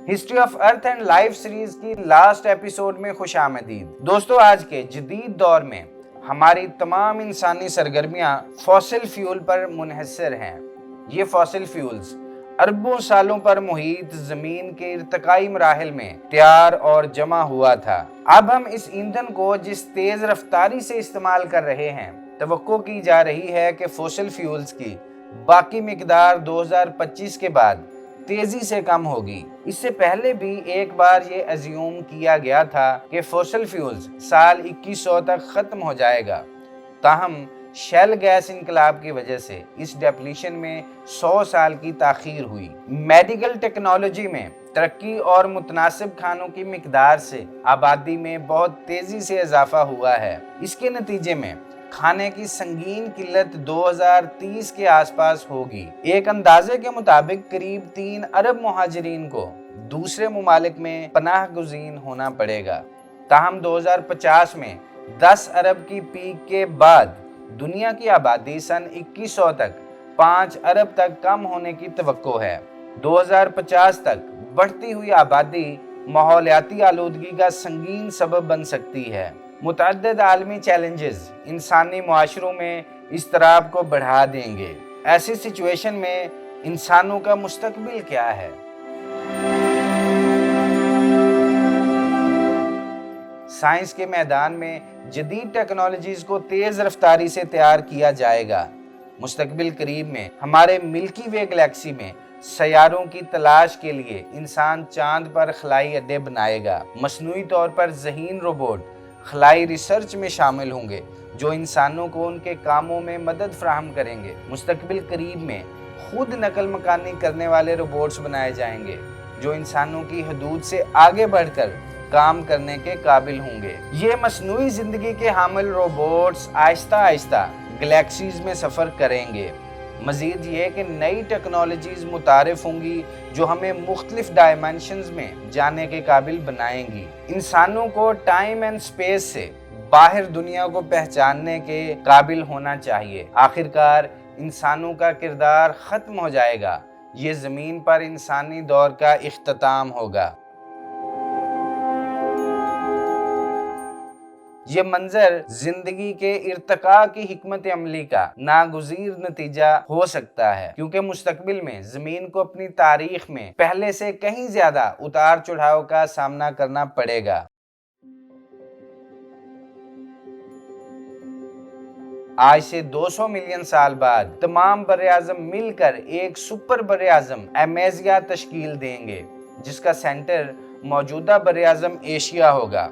History of earth and life series की last episode में खुश आमदीद। दोस्तों, आज के जदीद दौर में हमारी तमाम इंसानी सरगर्मियां फॉसिल फ्यूल पर मुनहसर हैं। ये फॉसिल फ्यूल्स अरबों सालों पर मुहीत जमीन के इर्तिकाई मराहिल में तैयार और जमा हुआ था। अब हम इस ईंधन को जिस तेज रफ्तारी से इस्तेमाल कर रहे हैं, तवक्को की जा रही है कि फॉसिल फ्यूल्स की बाकी मिकदार 2025 के बाद तेजी से कम होगी। इससे पहले भी एक बार ये अज्यूम किया गया था कि फॉसिल फ्यूल्स साल 2100 तक खत्म हो जाएगा। ताहम शेल गैस इनकलाब की वजह से इस डेप्लीशन में 100 साल की ताखीर हुई। मेडिकल टेक्नोलॉजी में तरक्की और मुतनासिब खानों की मिकदार से आबादी में बहुत तेजी से इजाफा हुआ है। इसके नतीजे में खाने की संगीन किल्लत 2030 के आसपास होगी। एक अंदाजे के मुताबिक करीब 3 अरब मुहाजिरीन को दूसरे मुमालिक में पनाह गुज़ीन होना पड़ेगा। ताहम 2050 में 10 अरब की पीक के बाद दुनिया की आबादी सन 2100 तक 5 अरब तक कम होने की तवक्को है। 2050 तक बढ़ती हुई आबादी माहौलियाती आलूदगी का संगीन सबब बन सकती है। मुतअद्दिद आलमी चैलेंजेस इंसानी मुआशरों में इज़्तिराब को बढ़ा देंगे। ऐसी सिचुएशन में इंसानों का मुस्तकबिल क्या है? साइंस के मैदान में जदीद टेक्नोलॉजीज को तेज रफ्तारी से तैयार किया जाएगा। मुस्तकबिल करीब में हमारे मिल्की वे गैलेक्सी में सैयारों की तलाश के लिए इंसान चांद पर खलाई अड्डे बनाएगा। मसनूई तौर पर ज़हीन रोबोट खलाई रिसर्च में शामिल होंगे जो इंसानों को उनके कामों में मदद फराहम करेंगे। मुस्तकबिल करीब में खुद नकल मकानी करने वाले रोबोट्स बनाए जाएंगे जो इंसानों की हदूद से आगे बढ़कर काम करने के काबिल होंगे। ये मसनूई जिंदगी के हामिल रोबोट्स आहिस्ता आहिस्ता गैलेक्सीज में सफ़र करेंगे। मज़ीद ये कि नई टेक्नोलॉजीज़ मुतारिफ होंगी जो हमें मुख्तलिफ डायमेंशंस में जाने के काबिल बनाएंगी। इंसानों को टाइम एंड स्पेस से बाहर दुनिया को पहचानने के काबिल होना चाहिए। आखिरकार इंसानों का किरदार ख़त्म हो जाएगा। ये ज़मीन पर इंसानी दौर का इख्तिताम होगा। ये मंजर जिंदगी के इर्तिका की हिकमत अमली का नागुज़ीर नतीजा हो सकता है, क्योंकि मुस्तकबिल में ज़मीन को अपनी तारीख में पहले से कहीं ज़्यादा उतार चढ़ाव का सामना करना पड़ेगा। आज से 200 मिलियन साल बाद तमाम बर्रे-आज़म मिलकर एक सुपर बर्रे-आज़म अमेज़िया तश्कील देंगे, जिसका सेंटर मौजूदा बर्रे-आज़म एशिया होगा।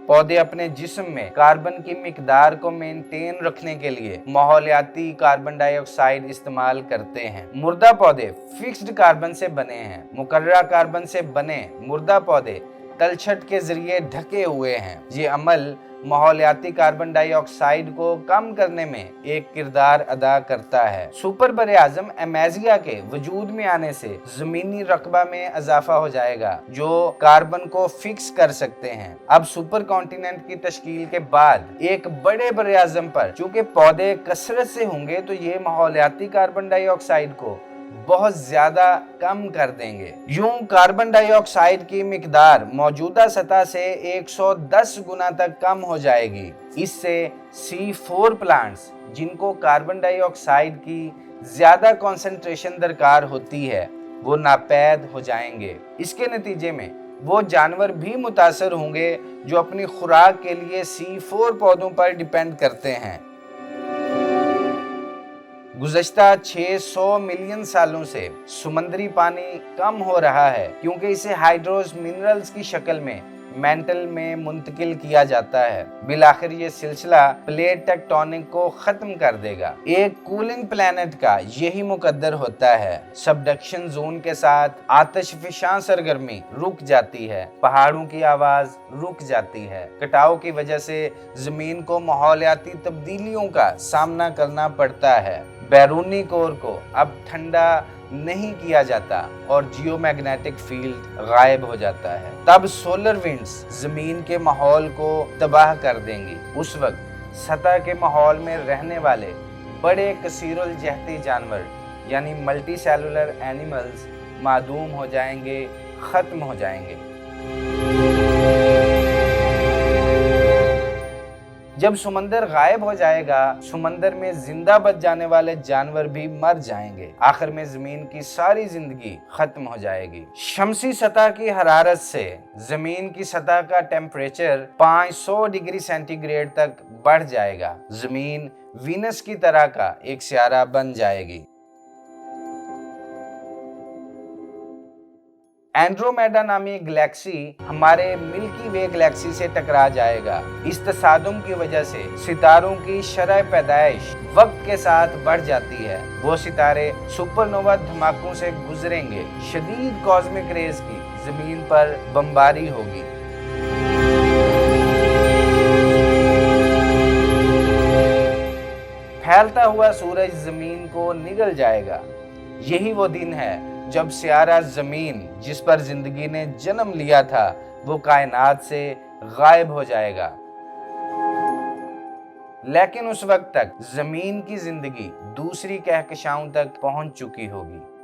पौधे अपने जिस्म में कार्बन की मिकदार को मेंटेन रखने के लिए माहौलियाती कार्बन डाइऑक्साइड इस्तेमाल करते हैं। मुर्दा पौधे फिक्स्ड कार्बन से बने हैं। मुकर्ररा कार्बन से बने मुर्दा पौधे तलछट के जरिए ढके हुए हैं। ये अमल माहौलियाती कार्बन डाइऑक्साइड को कम करने में एक किरदार अदा करता है। सुपर बरे आजम अमेज़िया के वजूद में आने से जमीनी रकबा में इजाफा हो जाएगा जो कार्बन को फिक्स कर सकते हैं। अब सुपर कॉन्टिनेंट की तश्कील के बाद एक बड़े बरे आजम पर चूंकि पौधे कसरत से होंगे तो ये माहौलियाती कार्बन डाइऑक्साइड को बहुत ज्यादा कम कर देंगे। यूं कार्बन डाइऑक्साइड की मिकदार मौजूदा सतह से 110 गुना तक कम हो जाएगी। इससे C4 प्लांट्स जिनको कार्बन डाइऑक्साइड की ज्यादा कंसंट्रेशन दरकार होती है वो नापैद हो जाएंगे। इसके नतीजे में वो जानवर भी मुतासर होंगे जो अपनी खुराक के लिए C4 पौधों पर डिपेंड करते हैं। गुज़श्ता 600 मिलियन सालों से समुद्री पानी कम हो रहा है क्योंकि इसे हाइड्रोस मिनरल्स की शक्ल में मेंटल में मुंतकिल किया जाता है। बिलाखिर ये सिलसिला प्लेट टेक्टोनिक को खत्म कर देगा। एक कूलिंग प्लेनेट का यही मुकद्दर होता है। सबडक्शन जोन के साथ आतिशफशां सरगर्मी रुक जाती है, पहाड़ों की आवाज रुक जाती है। कटाव की वजह से जमीन को माहौलियाती तब्दीलियों का सामना करना पड़ता है। बैरूनी कोर को अब ठंडा नहीं किया जाता और जियोमैग्नेटिक फील्ड गायब हो जाता है। तब सोलर विंड्स जमीन के माहौल को तबाह कर देंगी। उस वक्त सतह के माहौल में रहने वाले बड़े कसीरुल जहती जानवर यानी मल्टी सेलुलर एनिमल्स मादूम हो जाएंगे, खत्म हो जाएंगे। जब समंदर गायब हो जाएगा, समंदर में जिंदा बच जाने वाले जानवर भी मर जाएंगे। आखिर में जमीन की सारी जिंदगी खत्म हो जाएगी। शमसी सतह की हरारत से जमीन की सतह का टेम्परेचर 500 डिग्री सेंटीग्रेड तक बढ़ जाएगा। जमीन वीनस की तरह का एक सियारा बन जाएगी। एंड्रोमेडा नामी गैलेक्सी हमारे मिल्की वे गैलेक्सी से टकरा जाएगा। इस तसादुम की वजह से सितारों की शरह पैदाइश वक्त के साथ बढ़ जाती है। वो सितारे सुपरनोवा धमाकों से गुजरेंगे। शदीद कॉस्मिक रेज की जमीन पर बमबारी होगी। फैलता हुआ सूरज जमीन को निगल जाएगा। यही वो दिन है जब सियारा जमीन, जिस पर जिंदगी ने जन्म लिया था, वो कायनात से गायब हो जाएगा। लेकिन उस वक्त तक जमीन की जिंदगी दूसरी कहकशाओं तक पहुंच चुकी होगी।